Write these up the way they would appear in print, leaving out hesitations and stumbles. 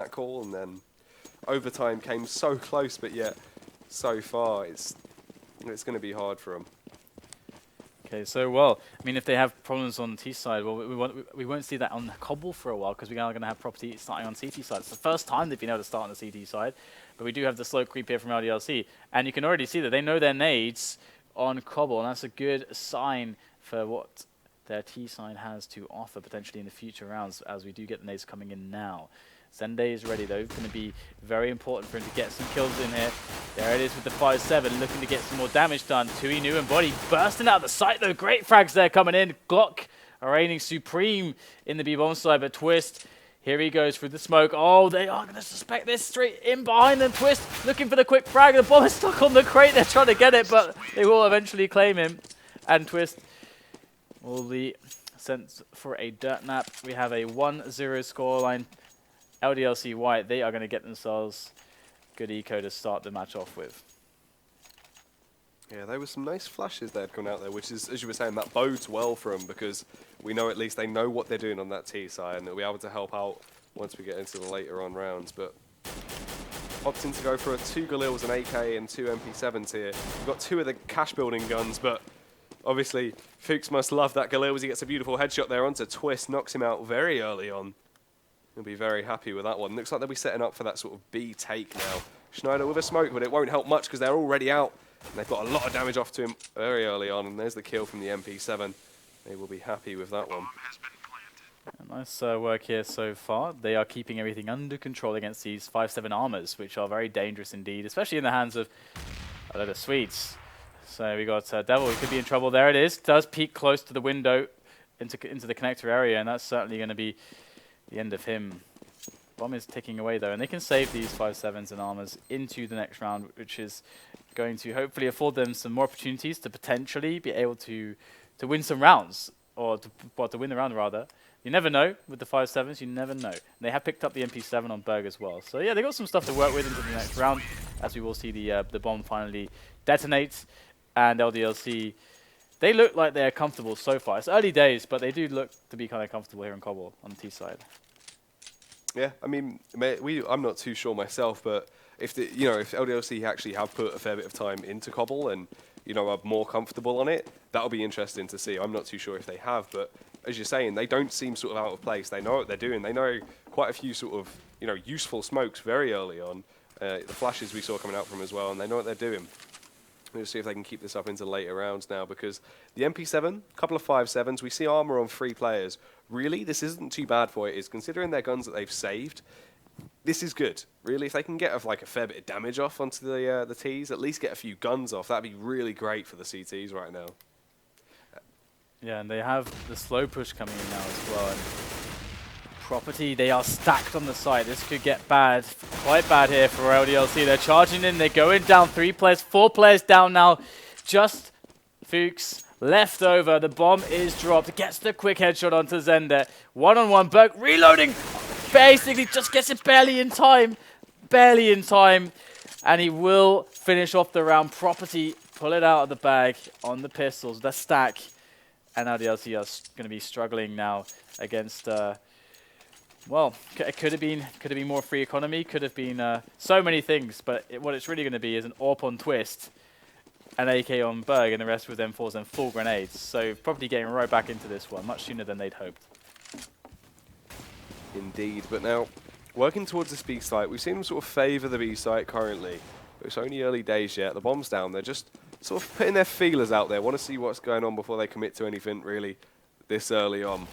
that call, and then overtime came so close, but yet so far it's going to be hard for them. Okay, so well, I mean, if they have problems on T side, well, we won't see that on Cobble for a while because we are going to have property starting on CT side. It's the first time they've been able to start on the CT side, but we do have the slow creep here from LDLC, and you can already see that they know their nades on Cobble, and that's a good sign for what their T side has to offer potentially in the future rounds, as we do get the nades coming in now. Zende is ready though, going to be very important for him to get some kills in here. There it is with the 5-7, looking to get some more damage done. Tui Nu and Body bursting out of the site though, great frags there coming in. Glock reigning supreme in the B-bomb side, but Twist, here he goes through the smoke. Oh, they are going to suspect this straight in behind them. Twist looking for the quick frag, the bomb is stuck on the crate, they're trying to get it, but they will eventually claim him. And Twist will be sent for a dirt nap. We have a 1-0 scoreline. LDLC White, they are going to get themselves good eco to start the match off with. Yeah, there were some nice flashes that had gone out there, which is, as you were saying, that bodes well for them because we know at least they know what they're doing on that T side and they'll be able to help out once we get into the later on rounds. But opting to go for 2 Galils, an AK, and 2 MP7s here. We've got 2 of the cash building guns, but obviously Fuchs must love that Galil as he gets a beautiful headshot there onto Twist, knocks him out very early on. He'll be very happy with that one. Looks like they'll be setting up for that sort of B take now. Schneider with a smoke, but it won't help much because they're already out. And they've got a lot of damage off to him very early on. And there's the kill from the MP7. They will be happy with that one. Nice work here so far. They are keeping everything under control against these 5-7 armors, which are very dangerous indeed, especially in the hands of a lot of Swedes. So we got Devil, he could be in trouble. There it is. Does peek close to the window into the connector area, and that's certainly going to be the end of him. Bomb is ticking away though, and they can save these 5-7s and armors into the next round, which is going to hopefully afford them some more opportunities to potentially be able to win some rounds, or to win the round rather. You never know with the 5-7s, you never know. And they have picked up the MP7 on Berg as well. So yeah, they got some stuff to work with into the next round, as we will see the bomb finally detonate. And LDLC, they look like they're comfortable so far. It's early days, but they do look to be kind of comfortable here in Cobble on the T side. Yeah, I mean, I'm not too sure myself, but if if LDLC actually have put a fair bit of time into Cobble and are more comfortable on it, that'll be interesting to see. I'm not too sure if they have, but as you're saying, they don't seem sort of out of place. They know what they're doing. They know quite a few sort of useful smokes very early on. The flashes we saw coming out from them as well, and they know what they're doing. We'll see if they can keep this up into later rounds now, because the MP7, a couple of 5-7s, we see armor on 3 players. Really, this isn't too bad for it. Is considering their guns that they've saved, this is good. Really, if they can get a fair bit of damage off onto the Ts, at least get a few guns off, that'd be really great for the CTs right now. Yeah, and they have the slow push coming in now as well. And property, they are stacked on the site. This could get bad, quite bad here for LDLC. They're charging in, they're going down 3 players, 4 players down now. Just Fuchs left over. The bomb is dropped. Gets the quick headshot onto Zende. 1-on-1, Berg reloading. Basically just gets it barely in time. Barely in time. And he will finish off the round. Property, pull it out of the bag on the pistols, the stack. And LDLC are going to be struggling now against... well, it could have been more free economy, could have been so many things, but what it's really going to be is an AWP on Twist, an AK on Berg, and the rest with M4s and full grenades. So probably getting right back into this one, much sooner than they'd hoped. Indeed, but now, working towards this B site, we've seen them sort of favour the B site currently, but it's only early days yet. The bomb's down, they're just sort of putting their feelers out there, want to see what's going on before they commit to anything really this early on.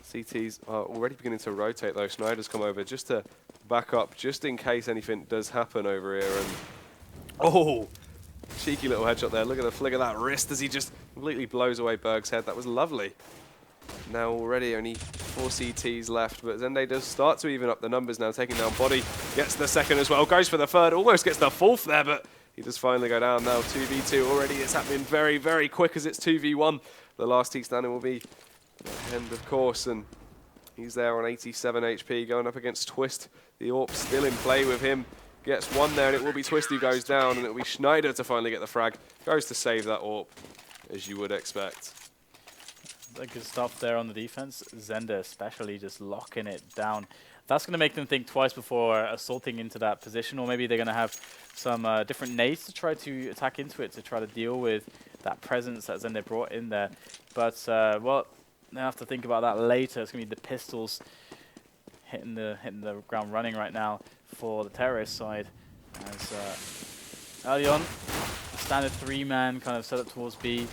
CTs are already beginning to rotate though. Schneider's come over just to back up, just in case anything does happen over here. And oh, cheeky little headshot there. Look at the flick of that wrist as he just completely blows away Berg's head. That was lovely. Now already only 4 CTs left, but Zende does start to even up the numbers now, taking down Body. Gets the second as well, goes for the third, almost gets the fourth there, but he does finally go down now. 2v2 already. It's happening very, very quick as it's 2v1. The last T standing will be End, of course, and he's there on 87 HP going up against Twist. The AWP still in play with him. Gets one there, and it will be Twist who goes down, and it will be Schneider to finally get the frag. Goes to save that AWP, as you would expect. Good stuff there on the defense. Zender especially just locking it down. That's going to make them think twice before assaulting into that position, or maybe they're going to have some different nades to try to attack into it to try to deal with that presence that Zen brought in there. But, well, they have to think about that later. It's going to be the pistols hitting the ground running right now for the terrorist side. As early on, standard 3-man kind of set up towards B,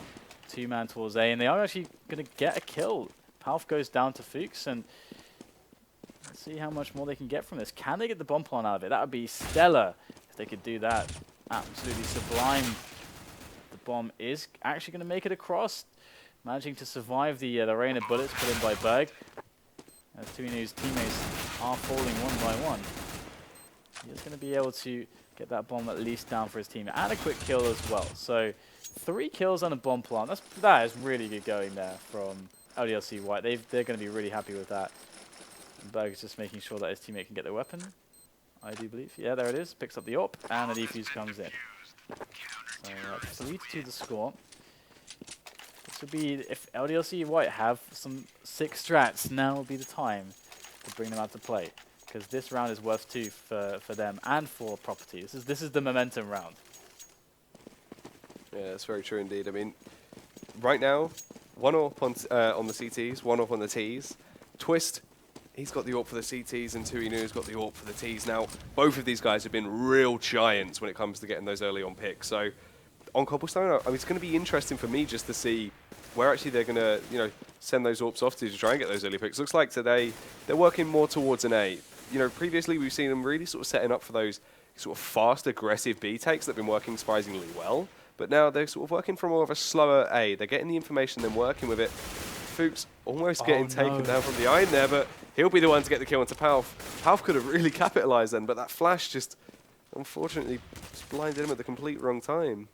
2-man towards A, and they are actually going to get a kill. Palf goes down to Fuchs, and let's see how much more they can get from this. Can they get the bomb plant out of it? That would be stellar if they could do that. Absolutely sublime. The bomb is actually going to make it across, managing to survive the rain of bullets put in by Berg. As Tuinu's teammates are falling one by one. He's going to be able to get that bomb at least down for his team, and a quick kill as well. So 3 kills on a bomb plant. That is really good going there from LDLC White. They're going to be really happy with that. And Berg is just making sure that his teammate can get the weapon, I do believe. Yeah, there it is. Picks up the AWP, and the defuse comes in. So 3-2 the score. This would be, if LDLC White have some sick strats, now would be the time to bring them out to play. Because this round is worth 2 for them and for Property. This is the momentum round. Yeah, that's very true indeed. I mean, right now, 1 up on the CTs, 1 up on the Ts. Twist, he's got the AWP for the CTs, and Tuinu's got the AWP for the Ts. Now, both of these guys have been real giants when it comes to getting those early on picks. So, on Cobblestone, I mean, it's going to be interesting for me just to see where actually they're going to, you know, send those AWPs off to try and get those early picks. Looks like today they're working more towards an A. You know, previously we've seen them really sort of setting up for those sort of fast, aggressive B takes that have been working surprisingly well. But now they're sort of working from more of a slower A. They're getting the information, then working with it. Fuchs almost getting taken down from behind there, but he'll be the one to get the kill onto Palf. Palf could have really capitalized then, but that flash just, unfortunately, just blinded him at the complete wrong time.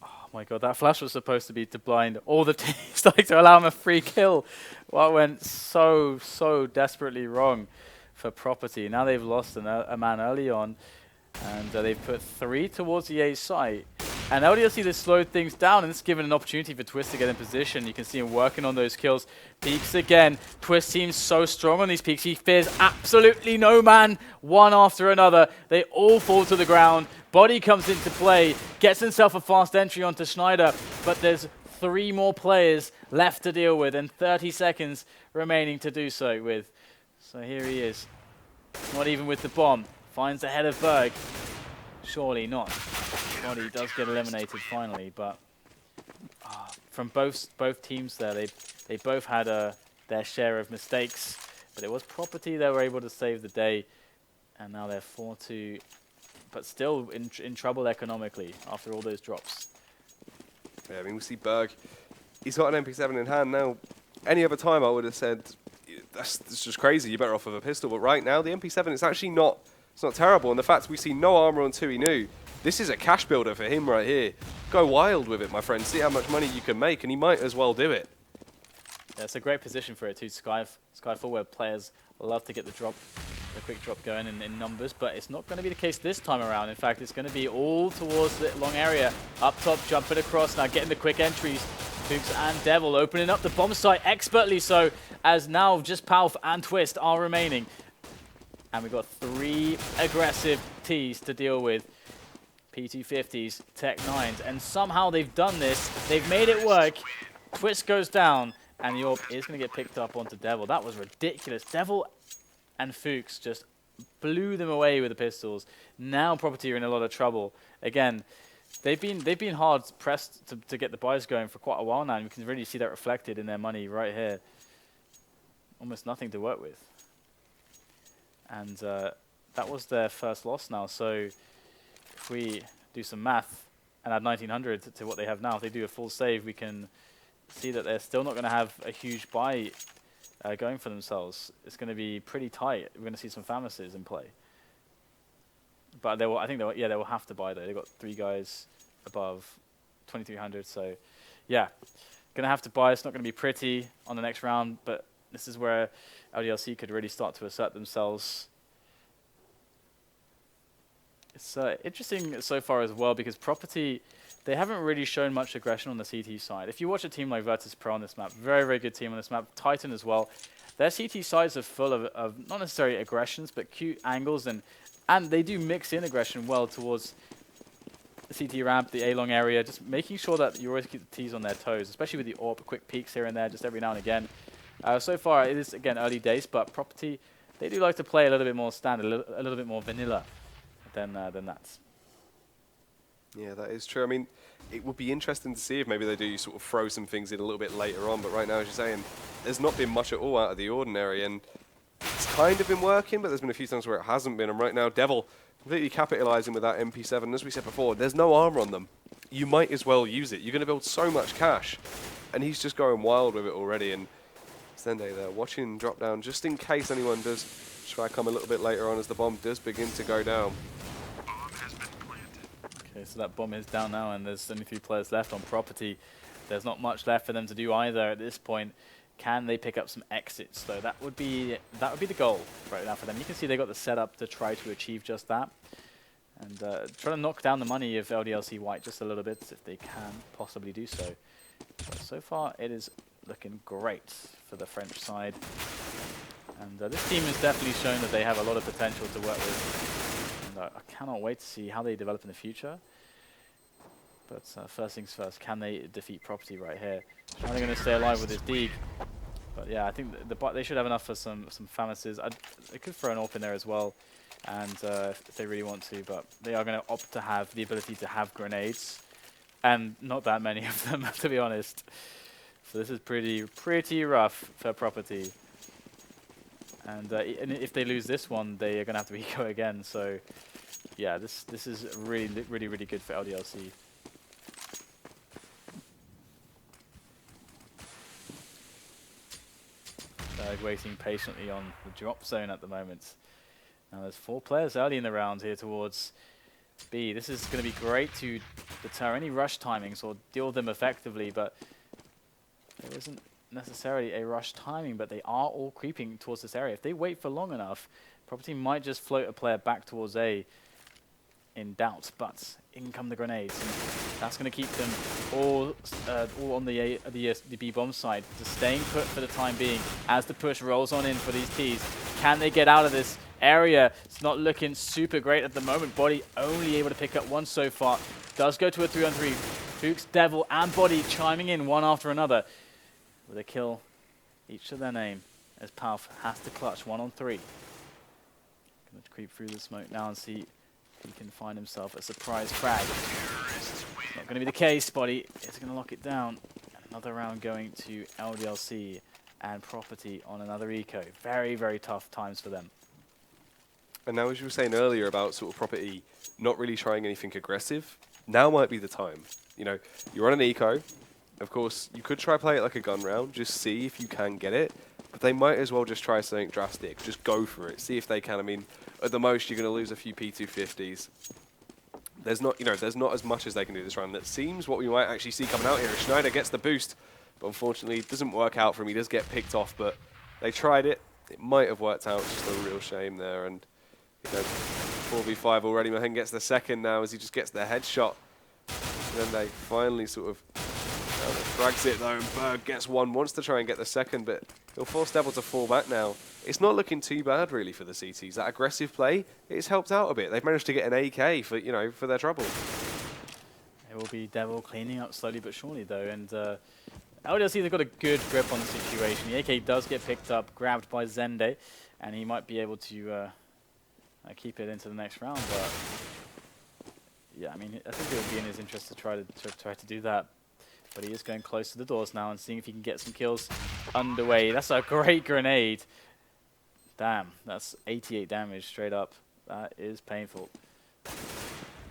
Oh my god, that flash was supposed to be to blind all the teams, like to allow him a free kill. Well, it went so desperately wrong for Property. Now they've lost a man early on, and they've put 3 towards the A site. And LDLC, they slowed things down, and it's given an opportunity for Twist to get in position. You can see him working on those kills. Peaks again. Twist seems so strong on these peaks. He fears absolutely no man, one after another. They all fall to the ground. Body comes into play, gets himself a fast entry onto Schneider, but there's 3 more players left to deal with, and 30 seconds remaining to do so with. So here he is. Not even with the bomb. Finds the head of Berg. Surely not. Body does get eliminated finally, but from both teams there, they both had their share of mistakes, but it was Property that were able to save the day, and now they're 4-2, but still in trouble economically after all those drops. Yeah, I mean, we see Berg. He's got an MP7 in hand now. Any other time I would have said, that's just crazy, you're better off with a pistol, but right now the MP7 is actually not terrible, and the fact we see no armor on Tuinu, this is a cash builder for him right here. Go wild with it, my friend. See how much money you can make, and he might as well do it. Yeah, it's a great position for it too. Skyfall, where players love to get the quick drop going in numbers, but it's not going to be the case this time around. In fact, it's going to be all towards the long area. Up top, jumping across, now getting the quick entries. Fuchs and Devil opening up the bomb site expertly so, as now just Palf and Twist are remaining. And we've got 3 aggressive Ts to deal with. P250s, Tech 9s, and somehow they've done this. They've made it work. Twist goes down, and the AWP is going to get picked up onto Devil. That was ridiculous. Devil and Fuchs just blew them away with the pistols. Now Property are in a lot of trouble. Again, they've been hard pressed to get the buys going for quite a while now, and you can really see that reflected in their money right here. Almost nothing to work with. And that was their first loss now, so if we do some math and add 1900 to what they have now, if they do a full save, we can see that they're still not going to have a huge buy going for themselves. It's going to be pretty tight. We're going to see some Famises in play. But they will, I think they will have to buy though. They've got 3 guys above 2300, so yeah. Going to have to buy. It's not going to be pretty on the next round, but this is where LDLC could really start to assert themselves. It's interesting so far as well because Property, they haven't really shown much aggression on the CT side. If you watch a team like Virtus Pro on this map, very good team on this map, Titan as well, their CT sides are full of not necessarily aggressions, but cute angles, and they do mix in aggression well towards the CT ramp, the A-long area, just making sure that you always keep the Ts on their toes, especially with the AWP, quick peeks here and there, just every now and again. So far, it is, again, early days, but Property, they do like to play a little bit more standard, a little bit more vanilla than that. Yeah, that is true. I mean, it would be interesting to see if maybe they do sort of throw some things in a little bit later on, but right now, as you're saying, there's not been much at all out of the ordinary, and it's kind of been working, but there's been a few times where it hasn't been, and right now, Devil completely capitalizing with that MP7. As we said before, there's no armor on them. You might as well use it. You're going to build so much cash, and he's just going wild with it already, and Zende there watching drop down just in case anyone does try to come a little bit later on as the bomb does begin to go down. Okay, so that bomb is down now, and there's only 3 players left on Property. There's not much left for them to do either at this point. Can they pick up some exits though? That would be the goal right now for them. You can see they got the setup to try to achieve just that, and try to knock down the money of LDLC White just a little bit if they can possibly do so. But so far, it is looking great for the French side, and this team has definitely shown that they have a lot of potential to work with. And I cannot wait to see how they develop in the future. But first things first, can they defeat Property right here? Are they going to stay alive with this Deeg? But yeah, I think they should have enough for some Famises. They could throw an AWP in there as well, and if they really want to, but they are going to opt to have the ability to have grenades, and not that many of them, to be honest. So this is pretty rough for Property. And if they lose this one, they are going to have to eco again. So yeah, this is really good for LDLC. Waiting patiently on the drop zone at the moment. Now there's 4 players early in the round here towards B. This is going to be great to deter any rush timings or deal with them effectively, but there isn't necessarily a rush timing, but they are all creeping towards this area. If they wait for long enough, Property might just float a player back towards A in doubt, but in come the grenades. And that's going to keep them all on the B bomb side, just staying put for the time being as the push rolls on in for these Ts. Can they get out of this area? It's not looking super great at the moment. Body only able to pick up 1 so far. Does go to a 3-on-3. Fuchs, Devil, and Body chiming in one after another with a kill each to their name as Palf has to clutch 1-on-3. Going to creep through the smoke now and see he can find himself a surprise frag. Not going to be the case. Body is going to lock it down. Another round going to LDLC and Property on another eco. Very tough times for them. And now, as you were saying earlier about sort of Property not really trying anything aggressive, now might be the time. You know, you're on an eco. Of course, you could try play it like a gun round, just see if you can get it. But they might as well just try something drastic. Just go for it. See if they can. I mean, at the most, you're going to lose a few P250s. There's not as much as they can do this round. That seems what we might actually see coming out here. Schneider gets the boost, but unfortunately, it doesn't work out for him. He does get picked off, but they tried it. It might have worked out. It's just a real shame there. And you know, 4v5 already. Mahen gets the second now as he just gets the headshot. And then they finally sort of frags it though, and Berg gets one, wants to try and get the second, but he'll force Devil to fall back now. It's not looking too bad really for the CTs. That aggressive play, it's helped out a bit. They've managed to get an AK for, you know, for their trouble. It will be Devil cleaning up slowly but surely though, and LDLC have got a good grip on the situation. The AK does get picked up, grabbed by Zende, and he might be able to keep it into the next round, but yeah, I mean, I think it would be in his interest to try to do that. But he is going close to the doors now and seeing if he can get some kills underway. That's a great grenade. Damn, that's 88 damage straight up. That is painful.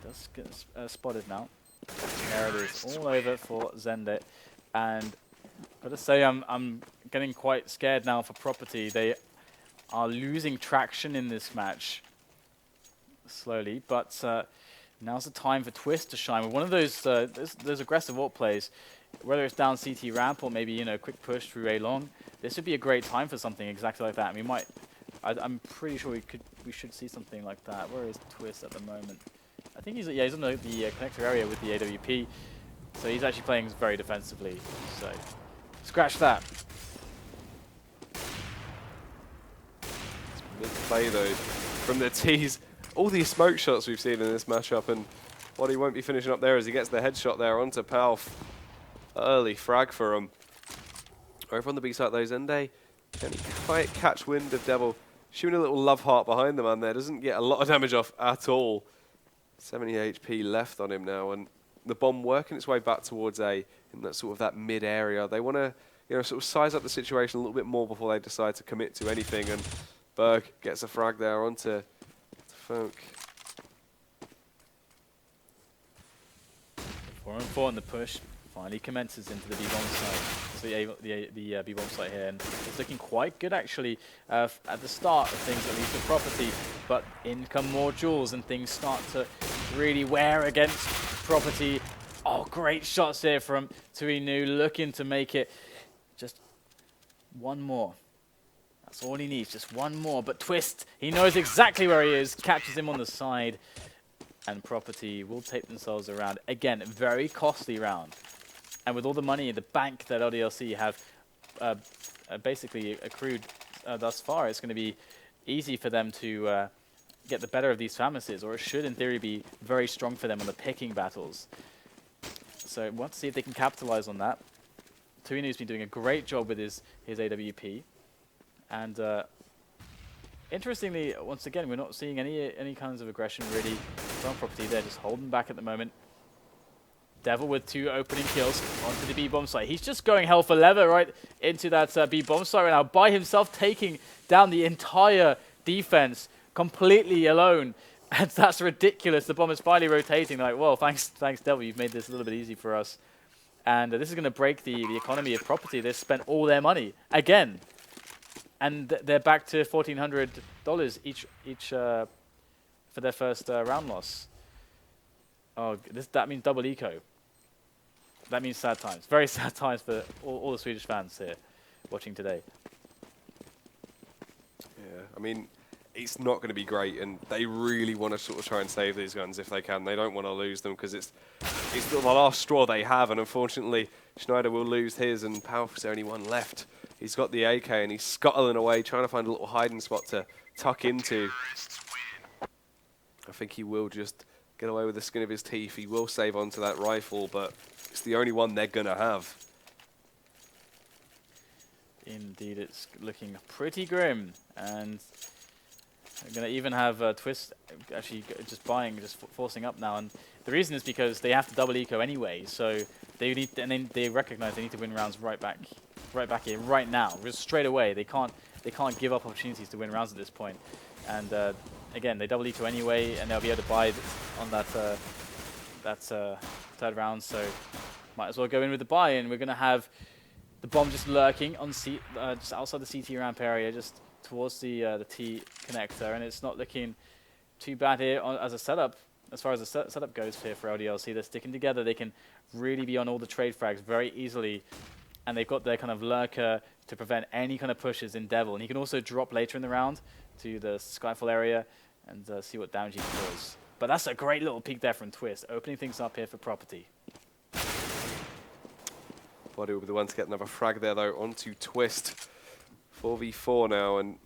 Does get spotted now. There it is, all over for Zende. And I've got to say, I'm getting quite scared now for Property. They are losing traction in this match slowly, but now's the time for Twist to shine with one of those aggressive AWP plays, whether it's down CT ramp or maybe, you know, quick push through A long. This would be a great time for something exactly like that. And I'm pretty sure we should see something like that. Where is Twist at the moment? I think he's on the connector area with the AWP, so he's actually playing very defensively. So scratch that. play though from the tees. All these smoke shots we've seen in this matchup, and Body won't be finishing up there as he gets the headshot there onto Palf. Early frag for him. Over on the B side though, Zende can he quite catch wind of Devil shooting a little love heart behind the man there. Doesn't get a lot of damage off at all. 70 HP left on him now, and the bomb working its way back towards A in that sort of that mid area. They want to, sort of size up the situation a little bit more before they decide to commit to anything. And Berg gets a frag there onto Funk. 4-on-4 on the push finally commences into the B-bomb site. So the B-bomb site here, and it's looking quite good actually at the start of things, at least for Property. But in come more jewels, and things start to really wear against Property. Oh, great shots here from Tuinu, looking to make it just one more. That's all he needs, just one more. But Twist, he knows exactly where he is, catches him on the side, and Property will take themselves around. Again, very costly round. And with all the money in the bank that LDLC have basically accrued thus far, it's going to be easy for them to get the better of these Famises, or it should in theory be very strong for them on the picking battles. So we want to see if they can capitalize on that. Tuinu's been doing a great job with his AWP. And interestingly, once again, we're not seeing any kinds of aggression really from Property. They're just holding back at the moment. Devil with 2 opening kills onto the B-bomb site. He's just going hell for leather right into that B-bomb site right now by himself, taking down the entire defense completely alone. And that's ridiculous. The bomb is finally rotating. Like, well, thanks, Devil. You've made this a little bit easy for us. And this is going to break the economy of Property. They've spent all their money again. And they're back to $1,400 each for their first round loss. Oh, that means double eco. That means sad times. Very sad times for all the Swedish fans here watching today. Yeah, I mean, it's not going to be great, and they really want to sort of try and save these guns if they can. They don't want to lose them because it's the last straw they have, and unfortunately, Schneider will lose his, and Palf's the only one left. He's got the AK, and he's scuttling away, trying to find a little hiding spot to tuck into. I think he will just get away with the skin of his teeth. He will save onto that rifle, but it's the only one they're going to have. Indeed, it's looking pretty grim. And we're going to even have Twist actually just forcing up now. And the reason is because they have to double eco anyway. So they need, and then they recognize they need to win rounds right back here, right now, just straight away. They can't give up opportunities to win rounds at this point. And again, they double eco anyway, and they'll be able to buy on that third round. So might as well go in with the buy. And we're going to have the bomb just lurking on just outside the CT ramp area, just towards the T connector, and it's not looking too bad here as a setup. As far as the setup goes here for LDLC, they're sticking together. They can really be on all the trade frags very easily, and they've got their kind of lurker to prevent any kind of pushes in Devil. And he can also drop later in the round to the Skyfall area and see what damage he can cause. But that's a great little peek there from Twist, opening things up here for Property. Body will be the one to get another frag there, though, onto Twist. 4v4 now, and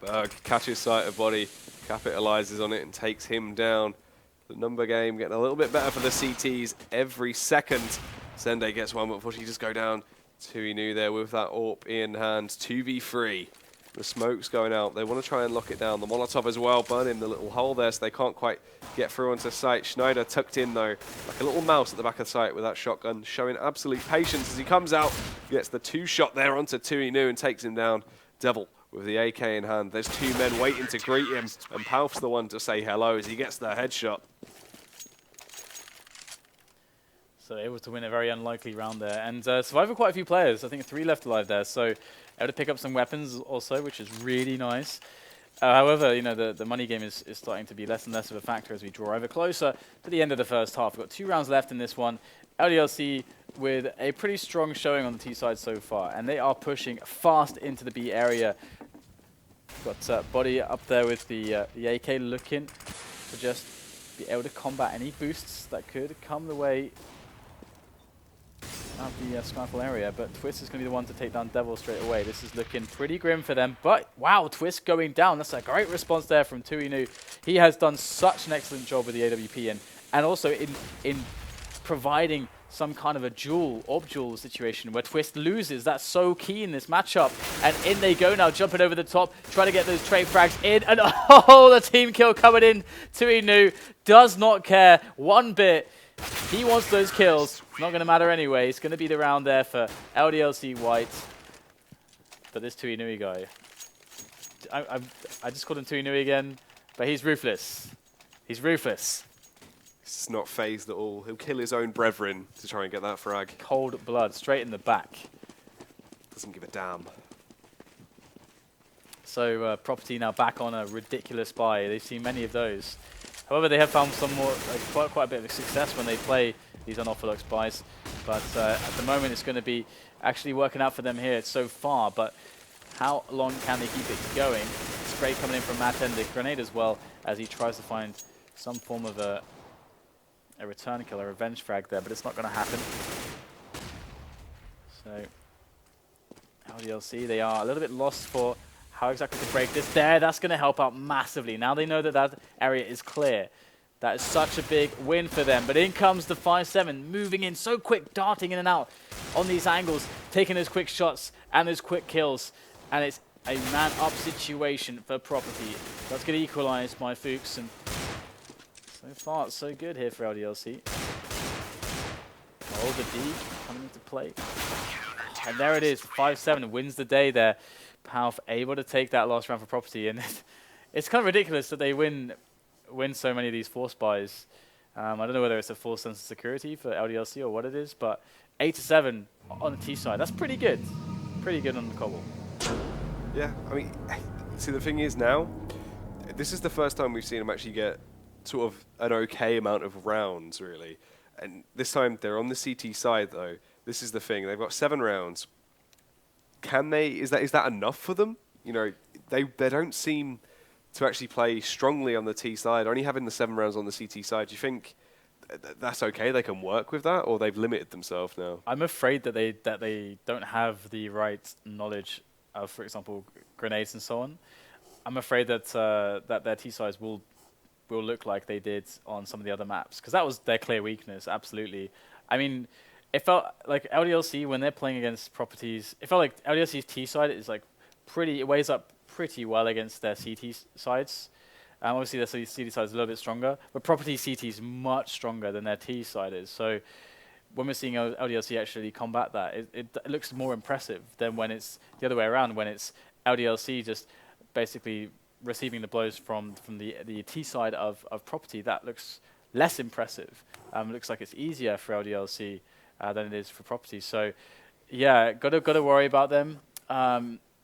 Berg catches sight of Body, capitalizes on it, and takes him down. The number game getting a little bit better for the CTs every second. Zende gets one, but unfortunately just go down. Tuinu there with that AWP in hand. 2v3. The smoke's going out. They want to try and lock it down. The Molotov as well, burning the little hole there, so they can't quite get through onto site. Schneider tucked in, though, like a little mouse at the back of the site with that shotgun, showing absolute patience as he comes out. Gets the 2-shot there onto Tuinu and takes him down. Devil with the AK in hand. There's 2 men waiting to greet him, and Palf's the one to say hello as he gets the headshot. So able to win a very unlikely round there, and surviving quite a few players. I think 3 left alive there, so able to pick up some weapons also, which is really nice. However, you know, the money game is starting to be less and less of a factor as we draw over closer to the end of the first half. We've got 2 rounds left in this one. LDLC with a pretty strong showing on the T side so far, and they are pushing fast into the B area. Got Body up there with the AK looking to just be able to combat any boosts that could come the way the Skyfall area, but Twist is going to be the one to take down Devil straight away. This is looking pretty grim for them, but wow, Twist going down. That's a great response there from Tuinu. He has done such an excellent job with the AWP and also in providing some kind of a orb duel situation where Twist loses. That's so key in this matchup. And in they go now, jumping over the top, trying to get those trade frags in. And oh, the team kill coming in. Tuinu does not care one bit. He wants those kills. Not going to matter anyway. It's going to be the round there for LDLC White. But this Tuinui guy, I just called him Tuinui again, but he's ruthless. He's ruthless. He's not phased at all. He'll kill his own brethren to try and get that frag. Cold blood, straight in the back. Doesn't give a damn. So Property now back on a ridiculous buy. They've seen many of those. However, they have found some more, quite a bit of success when they play these unorthodox buys. But at the moment, it's going to be actually working out for them here so far. But how long can they keep it going? Spray coming in from Matt and the grenade as well as he tries to find some form of a return kill, a revenge frag there, but it's not going to happen. So LDLC, they are a little bit lost for how exactly to break this there. That's going to help out massively. Now they know that that area is clear. That is such a big win for them. But in comes the 5-7, moving in so quick, darting in and out on these angles, taking those quick shots and those quick kills. And it's a man-up situation for Property. That's going to equalize my Fuchs. And so far, it's so good here for LDLC. Oh, the D coming into play. And there it is, 5-7 wins the day there. Palf able to take that last round for Property. And it's kind of ridiculous that they win so many of these force buys. I don't know whether it's a false sense of security for LDLC or what it is, but 8-7 on the T side. That's pretty good. Pretty good on the cobble. Yeah, I mean, see, the thing is now, this is the first time we've seen them actually get sort of an okay amount of rounds, really. And this time they're on the CT side, though. This is the thing. They've got 7 rounds. Can they? Is that enough for them? You know, they don't seem to actually play strongly on the T side. Only having the 7 rounds on the CT side. Do you think that's okay? They can work with that, or they've limited themselves now? I'm afraid that they don't have the right knowledge of, for example, grenades and so on. I'm afraid that that their T sides will look like they did on some of the other maps, because that was their clear weakness. Absolutely. I mean, it felt like LDLC when they're playing against Properties. It felt like LDLC's T side is like it weighs up pretty well against their CT sides. Obviously, their CT side is a little bit stronger, but Property CT is much stronger than their T side is. So when we're seeing LDLC actually combat that, it looks more impressive than when it's the other way around, when it's LDLC just basically receiving the blows from the T side of Property. That looks less impressive. It looks like it's easier for LDLC than it is for Property. So yeah, gotta worry about them.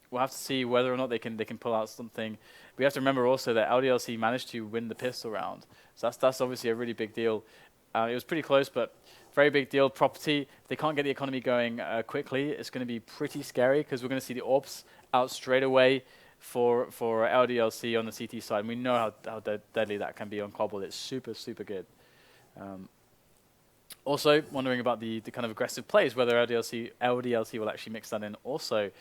We'll have to see whether or not they can pull out something. We have to remember also that LDLC managed to win the pistol round, so that's obviously a really big deal. It was pretty close, but very big deal. Property, if they can't get the economy going quickly, it's going to be pretty scary, because we're going to see the orbs out straight away for LDLC on the CT side. And we know how deadly that can be on Cobble. It's super, super good. Also, wondering about the kind of aggressive plays, whether LDLC will actually mix that in also.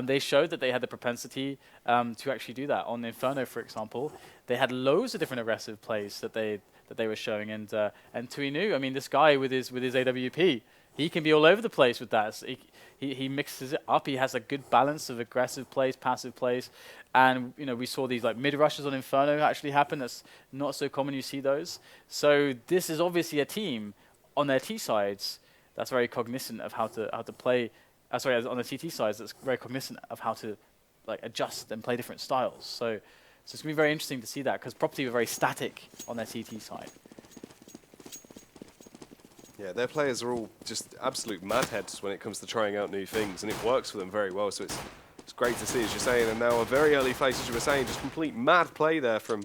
They showed that they had the propensity to actually do that. On Inferno, for example, they had loads of different aggressive plays that they were showing. And Tuinu, I mean, this guy with his AWP, he can be all over the place with that. So he mixes it up. He has a good balance of aggressive plays, passive plays. And we saw these like mid rushes on Inferno actually happen. That's not so common you see those. So this is obviously a team on their T sides that's very cognizant of how to play. Sorry, on the CT sides, that's very cognizant of how to like adjust and play different styles. So it's going to be very interesting to see that, because Property were very static on their CT side. Yeah, their players are all just absolute madheads when it comes to trying out new things, and it works for them very well. So it's great to see, as you're saying. And now a very early phase, as you were saying, just complete mad play there from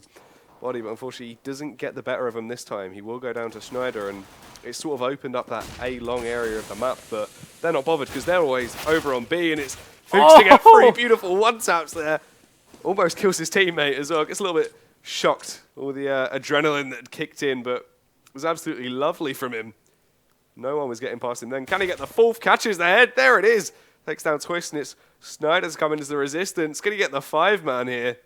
Body, but unfortunately he doesn't get the better of him this time. He will go down to Schneider, and it's sort of opened up that A-long area of the map, but they're not bothered because they're always over on B, and it's Fuchs to get 3 beautiful one-taps there. Almost kills his teammate as well. Gets a little bit shocked, all the adrenaline that kicked in, but it was absolutely lovely from him. No one was getting past him then. Can he get the fourth? Catches the head. There it is. Takes down Twist, and it's Snyder's coming as the resistance. Can he get the 5-man here?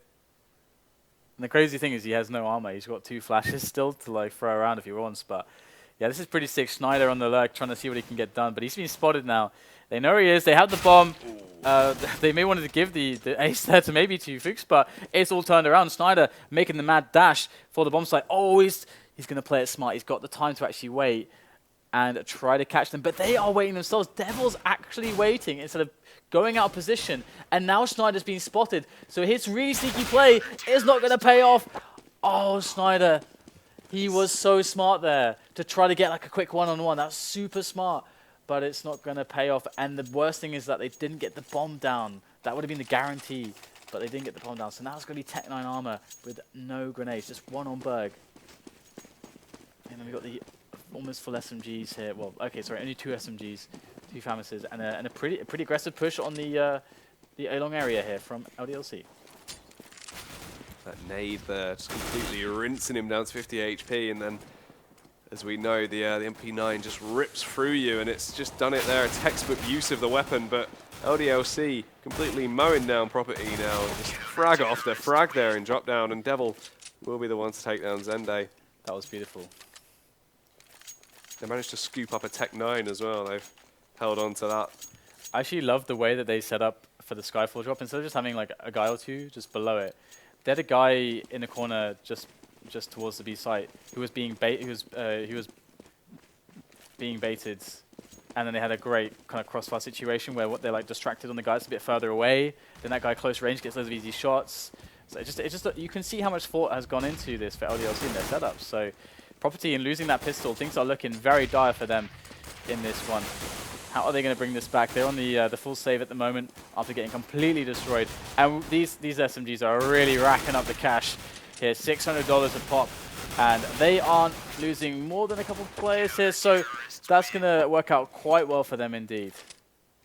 And the crazy thing is he has no armor. He's got 2 flashes still to like throw around if he wants. But yeah, this is pretty sick. Schneider on the lurk trying to see what he can get done. But he's been spotted now. They know where he is. They have the bomb. They may want to give the ace there to maybe to Fuchs, but it's all turned around. Schneider making the mad dash for the bomb site. Oh, he's going to play it smart. He's got the time to actually wait and try to catch them. But they are waiting themselves. Devil's actually waiting instead of going out of position. And now Schneider's been spotted. So his really sneaky play is not going to pay off. Oh, Schneider. He was so smart there to try to get like a quick one-on-one. That's super smart. But it's not going to pay off. And the worst thing is that they didn't get the bomb down. That would have been the guarantee. But they didn't get the bomb down. So now it's going to be Tech 9 armor with no grenades. Just one on Berg. And then we've got the almost full SMGs here. Well, okay, sorry, only 2 SMGs, 2 FAMASs, and a pretty aggressive push on the A-long area here from LDLC. That nade there, just completely rinsing him down to 50 HP, and then, as we know, the MP9 just rips through you, and it's just done it there, a textbook use of the weapon, but LDLC completely mowing down Property now, just frag after frag there in drop down, and Devil will be the one to take down Zende. That was beautiful. They managed to scoop up a Tech 9 as well. They've held on to that. I actually love the way that they set up for the Skyfall drop. Instead of just having like a guy or 2 just below it, they had a guy in the corner just towards the B site who was being baited, and then they had a great kind of crossfire situation where they're like distracted on the guy that's a bit further away. Then that guy close range gets loads of easy shots. So it's just you can see how much thought has gone into this for LDLC in their setup. So Property and losing that pistol, things are looking very dire for them in this one. How are they going to bring this back? They're on the full save at the moment after getting completely destroyed. And these SMGs are really racking up the cash here, $600 a pop. And they aren't losing more than a couple of players here, so that's going to work out quite well for them indeed.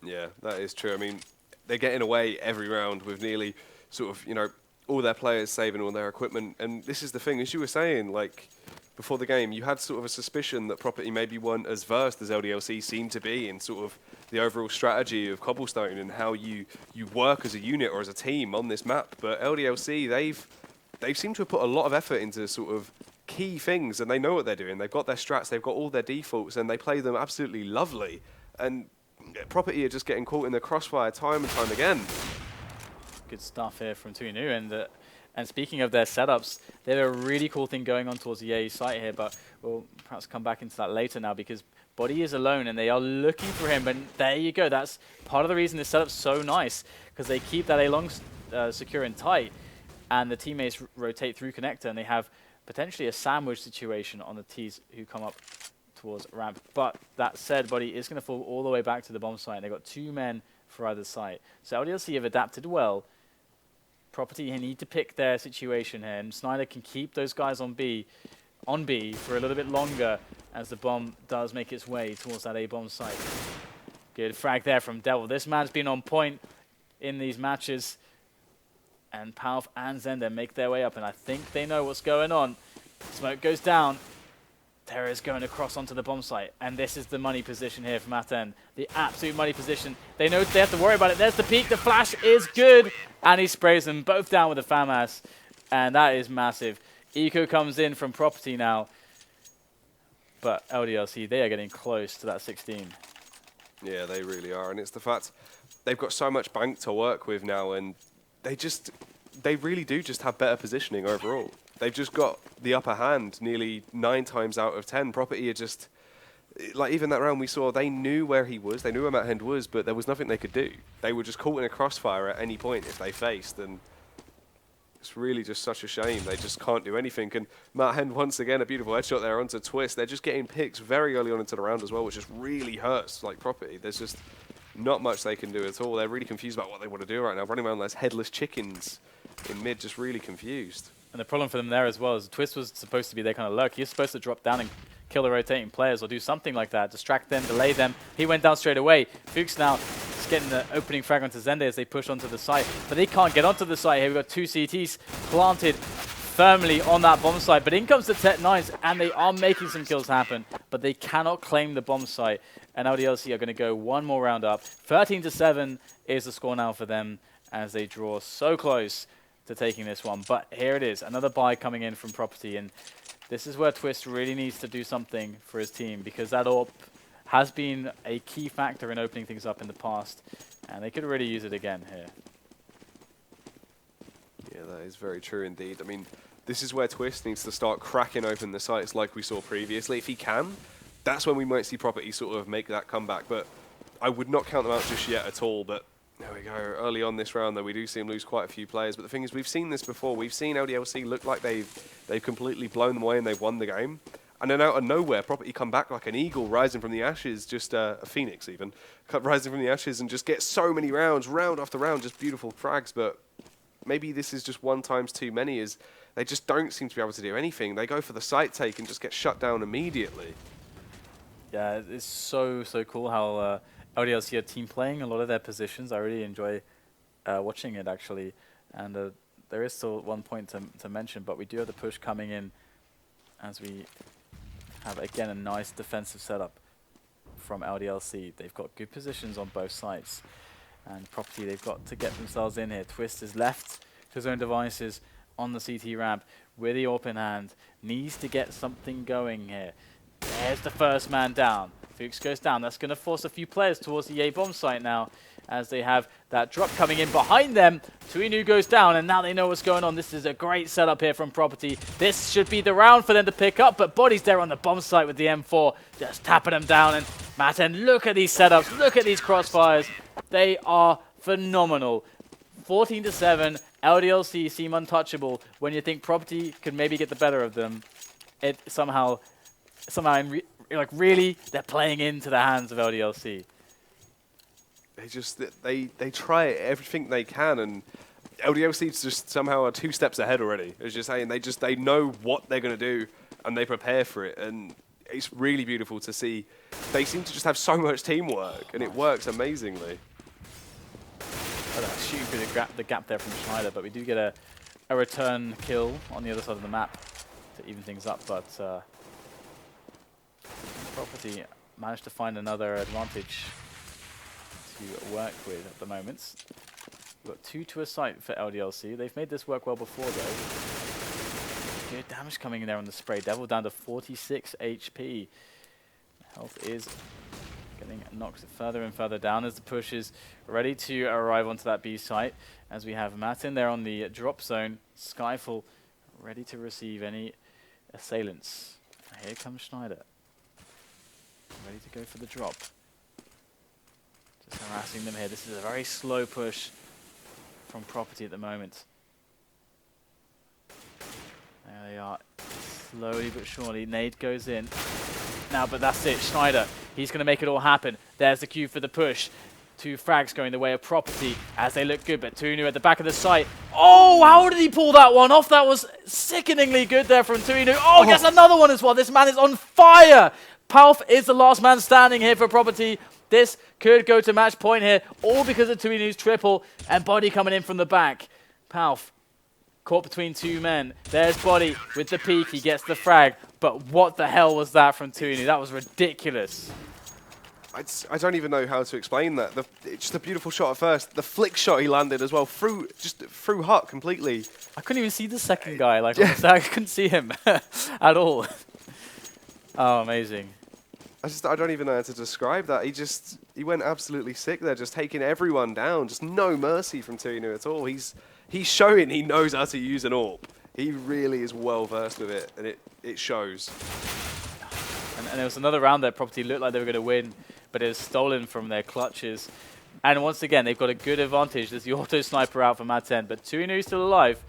Yeah, that is true. I mean, they're getting away every round with nearly sort of, you know, all their players saving all their equipment. And this is the thing, as you were saying, like, before the game, you had sort of a suspicion that Property maybe weren't as versed as LDLC seemed to be in sort of the overall strategy of Cobblestone and how you work as a unit or as a team on this map. But LDLC, they've seemed to have put a lot of effort into sort of key things, and they know what they're doing. They've got their strats, they've got all their defaults, and they play them absolutely lovely. And Property are just getting caught in the crossfire time and time again. Good stuff here from Tuinu, and speaking of their setups, they have a really cool thing going on towards the A site here, but we'll perhaps come back into that later now because Body is alone and they are looking for him, and there you go. That's part of the reason this setup's so nice, because they keep that A-long secure and tight, and the teammates rotate through connector, and they have potentially a sandwich situation on the T's who come up towards ramp. But that said, Body is going to fall all the way back to the bomb site, and they've got 2 men for either site. So LDLC have adapted well. Property need to pick their situation here, and Snyder can keep those guys on B for a little bit longer as the bomb does make its way towards that A-bomb site. Good frag there from Devil. This man's been on point in these matches, and Palf and Zender make their way up, and I think they know what's going on. Smoke goes down. Terra is going across onto the bomb site, and this is the money position here from Aten. The absolute money position. They know they have to worry about it. There's the peek. The flash is good, and he sprays them both down with the FAMAS, and that is massive. Eco comes in from Property now, but LDLC, they are getting close to that 16. Yeah, they really are, and it's the fact they've got so much bank to work with now, and they really do just have better positioning overall. They've just got the upper hand nearly 9 times out of 10. Property are just, like even that round we saw, they knew where he was, they knew where Matt Hend was, but there was nothing they could do. They were just caught in a crossfire at any point if they faced, and it's really just such a shame. They just can't do anything. And Matt Hend, once again, a beautiful headshot there onto Twist. They're just getting picks very early on into the round as well, which just really hurts like Property. There's just not much they can do at all. They're really confused about what they want to do right now, running around like headless chickens in mid, just really confused. And the problem for them there as well is Twist was supposed to be their kind of lurk. He was supposed to drop down and kill the rotating players or do something like that, distract them, delay them. He went down straight away. Fuchs now is getting the opening frag onto Zende as they push onto the site, but they can't get onto the site here. We've got 2 CTs planted firmly on that bomb site. But in comes the Tet9s, and they are making some kills happen, but they cannot claim the bomb site. And LDLC are going to go one more round up. 13-7 is the score now for them as they draw so close to taking this one. But here it is, another buy coming in from Property, and this is where Twist really needs to do something for his team, because that AWP has been a key factor in opening things up in the past, and they could really use it again here. Yeah, that is very true indeed. I mean, this is where Twist needs to start cracking open the sites like we saw previously. If he can, that's when we might see Property sort of make that comeback. But I would not count them out just yet at all. But there we go. Early on this round, though, we do see them lose quite a few players. But the thing is, we've seen this before. We've seen LDLC look like they've completely blown them away and they've won the game. And then out of nowhere, Property come back like an eagle rising from the ashes, just a phoenix even, rising from the ashes and just get so many rounds, round after round, just beautiful frags. But maybe this is just one times too many, is they just don't seem to be able to do anything. They go for the site take and just get shut down immediately. Yeah, it's so cool how LDLC are team playing a lot of their positions. I really enjoy watching it, actually. And there is still one point to mention, but we do have the push coming in as we have, again, a nice defensive setup from LDLC. They've got good positions on both sides. And Property, they've got to get themselves in here. Twist is left to his own devices on the CT ramp with the AWP in hand. Needs to get something going here. There's the first man down. Fuchs goes down. That's going to force a few players towards the A bomb site now, as they have that drop coming in behind them. Tuinu goes down, and now they know what's going on. This is a great setup here from Property. This should be the round for them to pick up, but Body's there on the bomb site with the M4, just tapping them down. And Maten, look at these setups. Look at these crossfires. They are phenomenal. 14-7, LDLC seem untouchable. When you think Property could maybe get the better of them, it somehow like really, they're playing into the hands of LDLC. They try everything they can, and LDLC just somehow are 2 steps ahead already. It's just saying they know what they're going to do and they prepare for it, and it's really beautiful to see. They seem to just have so much teamwork, and it works amazingly. Shooting through the gap there from Schneider, but we do get a return kill on the other side of the map to even things up. But Property managed to find another advantage to work with at the moment. We've got 2 to a site for LDLC. They've made this work well before, though. Good damage coming in there on the spray. Devil down to 46 HP. Health is getting knocked further and further down as the push is ready to arrive onto that B site. As we have Matt in there on the drop zone. Skyfall ready to receive any assailants. Here comes Schneider. Ready to go for the drop. Just harassing them here. This is a very slow push from Property at the moment. There they are. Slowly but surely. Nade goes in. Now, but that's it. Schneider, he's going to make it all happen. There's the cue for the push. 2 frags going the way of Property as they look good, but Tuinu at the back of the site. Oh, how did he pull that one off? That was sickeningly good there from Tuinu. Oh, gets another one as well. This man is on fire. Palf is the last man standing here for Property. This could go to match point here, all because of Tuinu's triple and Body coming in from the back. Palf caught between 2 men. There's Body with the peek. He gets the frag. But what the hell was that from Tuinu? That was ridiculous. I don't even know how to explain that. It's just a beautiful shot at first. The flick shot he landed as well, through Hut completely. I couldn't even see the second guy. Like I couldn't see him at all. Oh, amazing. I don't even know how to describe that. He went absolutely sick there, just taking everyone down. Just no mercy from Tuinu at all. He's showing he knows how to use an AWP. He really is well versed with it, and it shows. And there was another round that Property looked like they were going to win, but it was stolen from their clutches. And once again, they've got a good advantage. There's the auto sniper out for Maten, but Tuinu is still alive.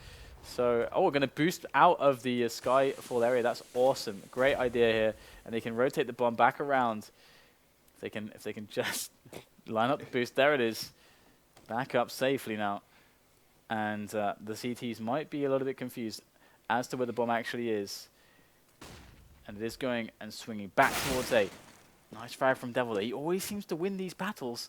So, we're going to boost out of the Skyfall area. That's awesome. Great idea here. And they can rotate the bomb back around. If they can just line up the boost. There it is. Back up safely now. And the CTs might be a little bit confused as to where the bomb actually is. And it is going and swinging back towards A. Nice frag from Devil there. He always seems to win these battles.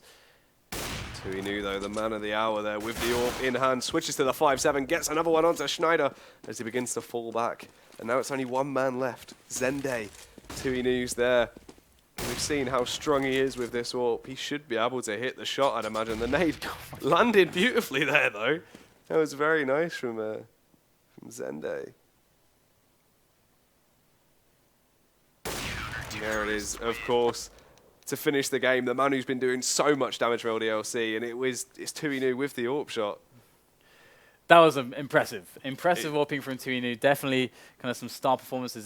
Tuinu, though, the man of the hour there with the AWP in hand, switches to the 5-7, gets another one onto Schneider as he begins to fall back. And now it's only one man left, Zende. Tuinu's there. We've seen how strong he is with this AWP. He should be able to hit the shot, I'd imagine. The nade landed beautifully there, though. That was very nice from Zende. There it is, of course, to finish the game. The man who's been doing so much damage for LDLC, and it's Tuinu with the AWP shot. That was impressive. Impressive AWPing from Tuinu. Definitely kind of some star performances.